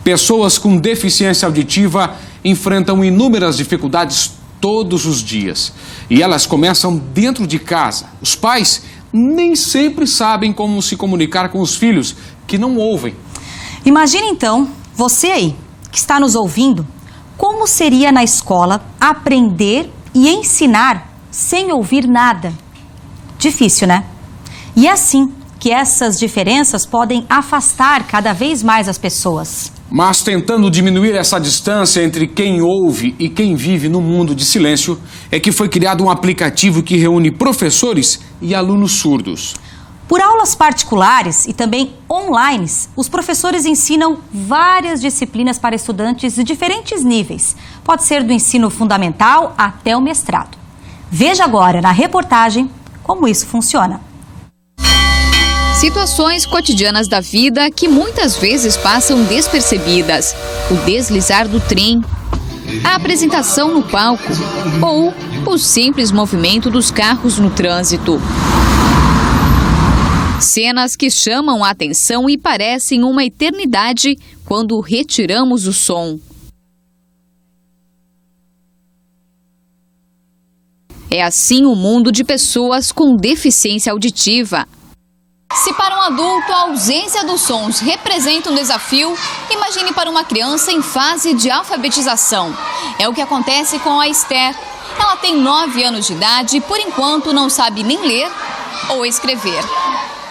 Pessoas com deficiência auditiva enfrentam inúmeras dificuldades todos os dias. E elas começam dentro de casa. Os pais nem sempre sabem como se comunicar com os filhos que não ouvem. Imagine então, você aí, que está nos ouvindo, como seria na escola aprender e ensinar sem ouvir nada? Difícil, né? E é assim que essas diferenças podem afastar cada vez mais as pessoas. Mas tentando diminuir essa distância entre quem ouve e quem vive no mundo de silêncio, é que foi criado um aplicativo que reúne professores e alunos surdos. Por aulas particulares e também online, os professores ensinam várias disciplinas para estudantes de diferentes níveis. Pode ser do ensino fundamental até o mestrado. Veja agora na reportagem como isso funciona. Situações cotidianas da vida que muitas vezes passam despercebidas. O deslizar do trem, a apresentação no palco ou o simples movimento dos carros no trânsito. Cenas que chamam a atenção e parecem uma eternidade quando retiramos o som. É assim o mundo de pessoas com deficiência auditiva. Se para um adulto a ausência dos sons representa um desafio, imagine para uma criança em fase de alfabetização. É o que acontece com a Esther. Ela tem 9 anos de idade e, por enquanto, não sabe nem ler ou escrever.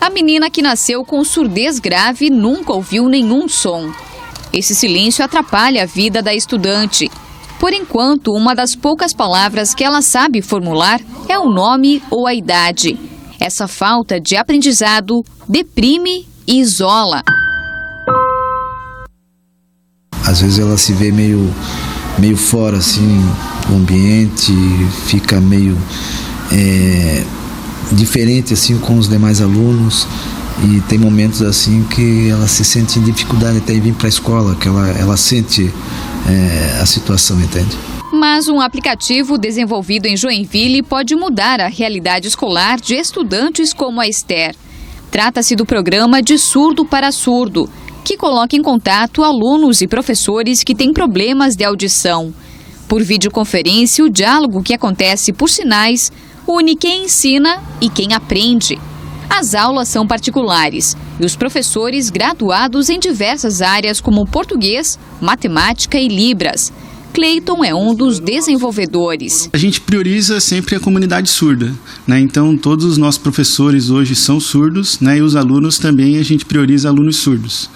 A menina que nasceu com surdez grave nunca ouviu nenhum som. Esse silêncio atrapalha a vida da estudante. Por enquanto, uma das poucas palavras que ela sabe formular é o nome ou a idade. Essa falta de aprendizado deprime e isola. Às vezes ela se vê meio fora, assim, do ambiente, fica meio diferente, assim, com os demais alunos. E tem momentos, assim, que ela se sente em dificuldade até em vir para a escola, que ela sente a situação, entende? Mas um aplicativo desenvolvido em Joinville pode mudar a realidade escolar de estudantes como a Esther. Trata-se do programa De Surdo para Surdo, que coloca em contato alunos e professores que têm problemas de audição. Por videoconferência, o diálogo que acontece por sinais une quem ensina e quem aprende. As aulas são particulares e os professores graduados em diversas áreas como português, matemática e libras. Cleiton é um dos desenvolvedores. A gente prioriza sempre a comunidade surda, né? Então todos os nossos professores hoje são surdos, né? E os alunos também, a gente prioriza alunos surdos.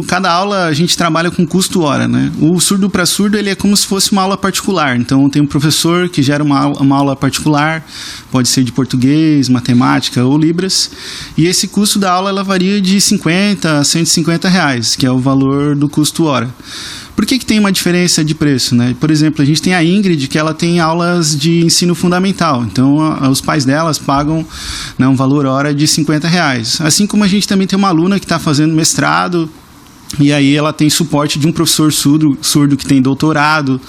Cada aula a gente trabalha com custo hora, né? O surdo para surdo ele é como se fosse uma aula particular. Então tem um professor que gera uma aula particular, pode ser de português, matemática ou libras. E esse custo da aula ela varia de 50 a 150 reais, que é o valor do custo hora. Por que tem uma diferença de preço, né? Por exemplo, a gente tem a Ingrid, que ela tem aulas de ensino fundamental. Então, os pais delas pagam, né, um valor hora de 50 reais. Assim como a gente também tem uma aluna que está fazendo mestrado, e aí ela tem suporte de um professor surdo que tem doutorado.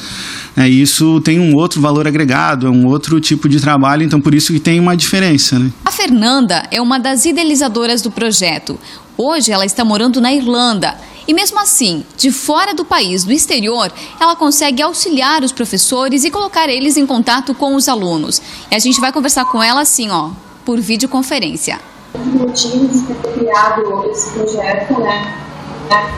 Isso tem um outro valor agregado, é um outro tipo de trabalho, então por isso que tem uma diferença, né? A Fernanda é uma das idealizadoras do projeto. Hoje ela está morando na Irlanda. E mesmo assim, de fora do país, do exterior, ela consegue auxiliar os professores e colocar eles em contato com os alunos. E a gente vai conversar com ela assim, por videoconferência. O motivo de ter criado esse projeto, né,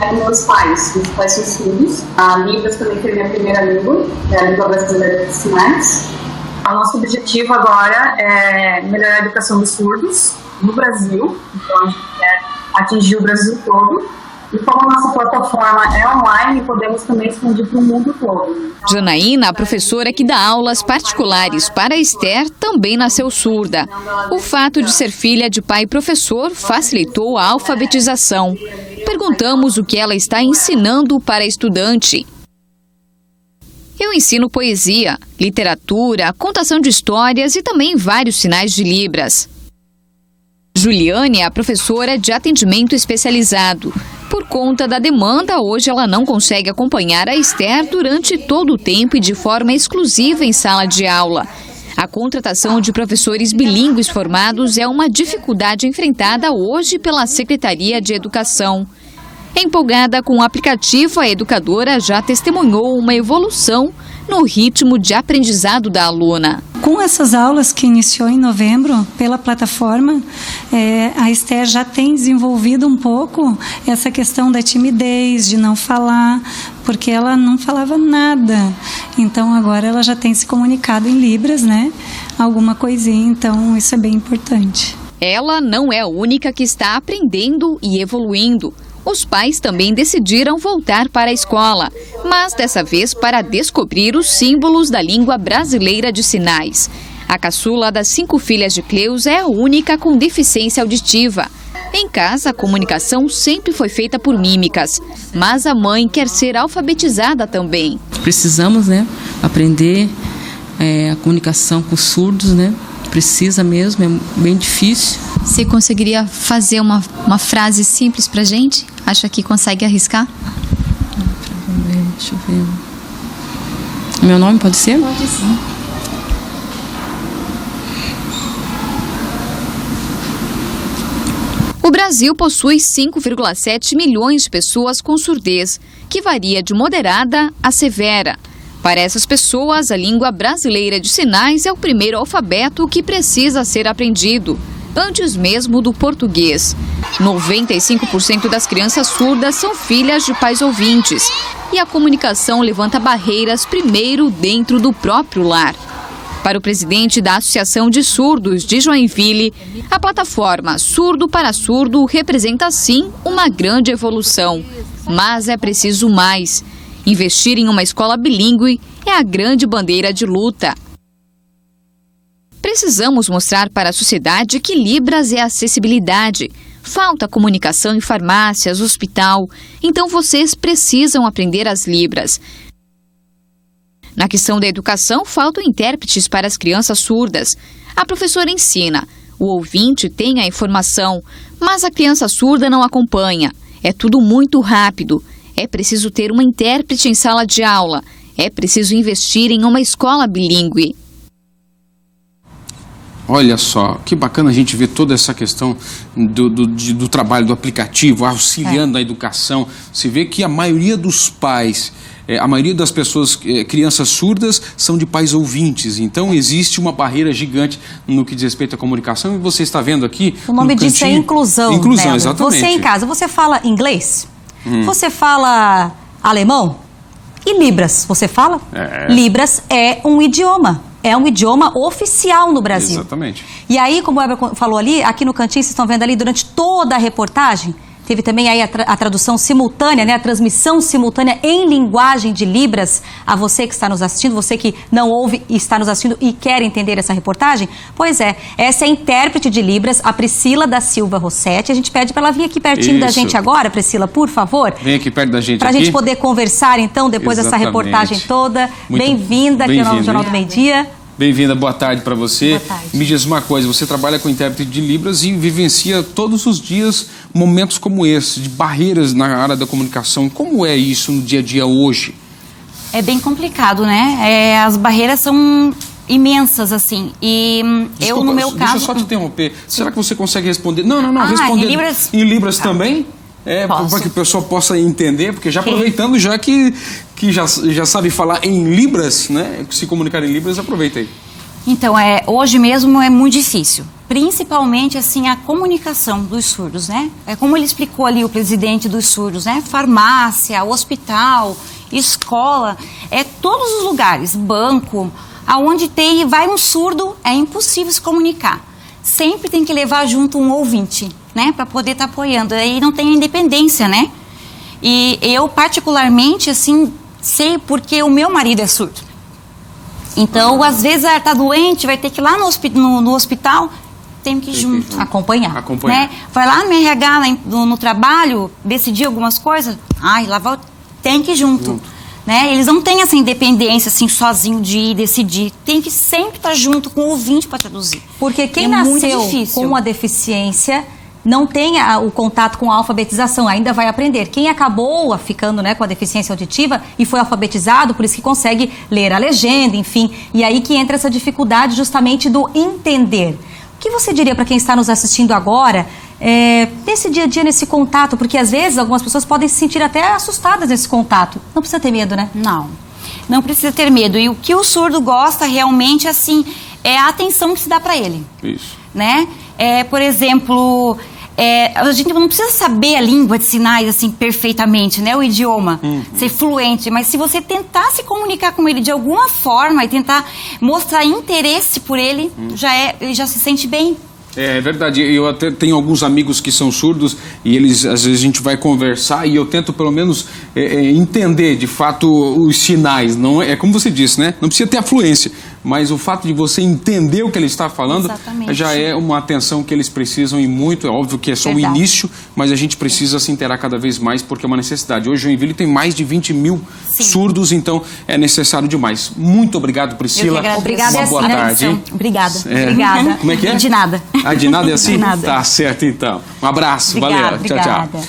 é meus pais são surdos. A Libras também foi minha primeira língua, é a língua brasileira de sinais. O nosso objetivo agora é melhorar a educação dos surdos no Brasil, então a gente quer atingir o Brasil todo. E como a nossa plataforma é online, podemos também expandir para o mundo todo. Janaína, a professora que dá aulas particulares para a Esther, também nasceu surda. O fato de ser filha de pai professor facilitou a alfabetização. Perguntamos o que ela está ensinando para a estudante. Eu ensino poesia, literatura, contação de histórias e também vários sinais de libras. Juliane é a professora de atendimento especializado. Por conta da demanda, hoje ela não consegue acompanhar a Esther durante todo o tempo e de forma exclusiva em sala de aula. A contratação de professores bilíngues formados é uma dificuldade enfrentada hoje pela Secretaria de Educação. Empolgada com o aplicativo, a educadora já testemunhou uma evolução no ritmo de aprendizado da aluna. Com essas aulas que iniciou em novembro pela plataforma, a Esther já tem desenvolvido um pouco essa questão da timidez, de não falar, porque ela não falava nada. Então agora ela já tem se comunicado em Libras, né? Alguma coisinha, então isso é bem importante. Ela não é a única que está aprendendo e evoluindo. Os pais também decidiram voltar para a escola, mas dessa vez para descobrir os símbolos da língua brasileira de sinais. A caçula das 5 filhas de Cleusa é a única com deficiência auditiva. Em casa, a comunicação sempre foi feita por mímicas, mas a mãe quer ser alfabetizada também. Precisamos, né, aprender a comunicação com surdos, né? Precisa mesmo, é bem difícil. Você conseguiria fazer uma frase simples pra gente? Acha que consegue arriscar? Deixa eu ver. Meu nome pode ser? Pode sim. O Brasil possui 5,7 milhões de pessoas com surdez, que varia de moderada a severa. Para essas pessoas, a língua brasileira de sinais é o primeiro alfabeto que precisa ser aprendido, antes mesmo do português. 95% das crianças surdas são filhas de pais ouvintes, e a comunicação levanta barreiras primeiro dentro do próprio lar. Para o presidente da Associação de Surdos de Joinville, a plataforma Surdo para Surdo representa sim uma grande evolução, mas é preciso mais. Investir em uma escola bilíngue é a grande bandeira de luta. Precisamos mostrar para a sociedade que Libras é acessibilidade. Falta comunicação em farmácias, hospital. Então vocês precisam aprender as Libras. Na questão da educação, faltam intérpretes para as crianças surdas. A professora ensina, o ouvinte tem a informação, mas a criança surda não acompanha. É tudo muito rápido. É preciso ter uma intérprete em sala de aula. É preciso investir em uma escola bilíngue. Olha só, que bacana a gente ver toda essa questão do trabalho do aplicativo, auxiliando na educação. Se vê que a maioria dos pais, a maioria das pessoas, crianças surdas, são de pais ouvintes. Então existe uma barreira gigante no que diz respeito à comunicação. E você está vendo aqui... O nome disso é inclusão. Inclusão, exatamente. Você em casa, você fala inglês? Você fala alemão? E Libras, você fala? Libras é um idioma. É um idioma oficial no Brasil. Exatamente. E aí, como o Weber falou ali, aqui no cantinho, vocês estão vendo ali, durante toda a reportagem, teve também aí a tradução simultânea, né? A transmissão simultânea em linguagem de Libras a você que está nos assistindo, você que não ouve e está nos assistindo e quer entender essa reportagem. Pois é, essa é a intérprete de Libras, a Priscila da Silva Rossetti. A gente pede para ela vir aqui pertinho da gente agora, Priscila, por favor. Vem aqui perto da gente. Para a gente poder conversar, então, depois dessa reportagem toda. Bem-vinda aqui ao Jornal do Meio-Dia. Bem-vinda, boa tarde para você. Boa tarde. Me diz uma coisa, você trabalha com intérprete de Libras e vivencia todos os dias momentos como esse, de barreiras na área da comunicação. Como é isso no dia a dia hoje? É bem complicado, né? As barreiras são imensas, assim. E Desculpa, eu, no meu caso... Deixa eu só te interromper. Será que você consegue responder? Não, responder em Libras também? Para que o pessoal possa entender, porque já aproveitando, já que já sabe falar em Libras, né? Se comunicar em Libras, aproveita aí. Então, hoje mesmo é muito difícil. Principalmente, assim, a comunicação dos surdos, né? É como ele explicou ali, o presidente dos surdos, né? Farmácia, hospital, escola, todos os lugares, banco, aonde vai um surdo, é impossível se comunicar. Sempre tem que levar junto um ouvinte, né? Para poder estar apoiando. Aí não tem independência, né? E eu, particularmente, assim, sei porque o meu marido é surdo. Então, às vezes, ela está doente, vai ter que ir lá no hospital, tem que ir junto. Acompanhar. Né? Vai lá no RH, no trabalho, decidir algumas coisas, lá tem que ir junto. Né? Eles não têm essa independência, assim, sozinho de ir decidir. Tem que sempre estar junto com o ouvinte para traduzir. Porque quem nasceu com a deficiência não tem o contato com a alfabetização, ainda vai aprender. Quem acabou ficando, né, com a deficiência auditiva e foi alfabetizado, por isso que consegue ler a legenda, enfim. E aí que entra essa dificuldade justamente do entender. O que você diria para quem está nos assistindo agora, nesse dia a dia, nesse contato, porque às vezes algumas pessoas podem se sentir até assustadas nesse contato. Não precisa ter medo, né? Não precisa ter medo. E o que o surdo gosta realmente, assim, é a atenção que se dá para ele. Isso. Né? Por exemplo, a gente não precisa saber a língua de sinais assim perfeitamente, né? O idioma, ser fluente, mas se você tentar se comunicar com ele de alguma forma e tentar mostrar interesse por ele, ele já se sente bem. É verdade, eu até tenho alguns amigos que são surdos e eles, às vezes a gente vai conversar e eu tento pelo menos entender de fato os sinais, não é como você disse, né? Não precisa ter a fluência, mas o fato de você entender o que ele está falando já é uma atenção que eles precisam e muito, é óbvio que é só o início, mas a gente precisa se interar cada vez mais porque é uma necessidade. Hoje Joinville tem mais de 20 mil surdos, então é necessário demais. Muito obrigado, Priscila. Obrigada, uma boa tarde. Obrigada. Obrigada. Como é que é? De nada. De nada é assim? De nada. Tá certo, então. Um abraço. Obrigada, Valeu. Tchau, tchau.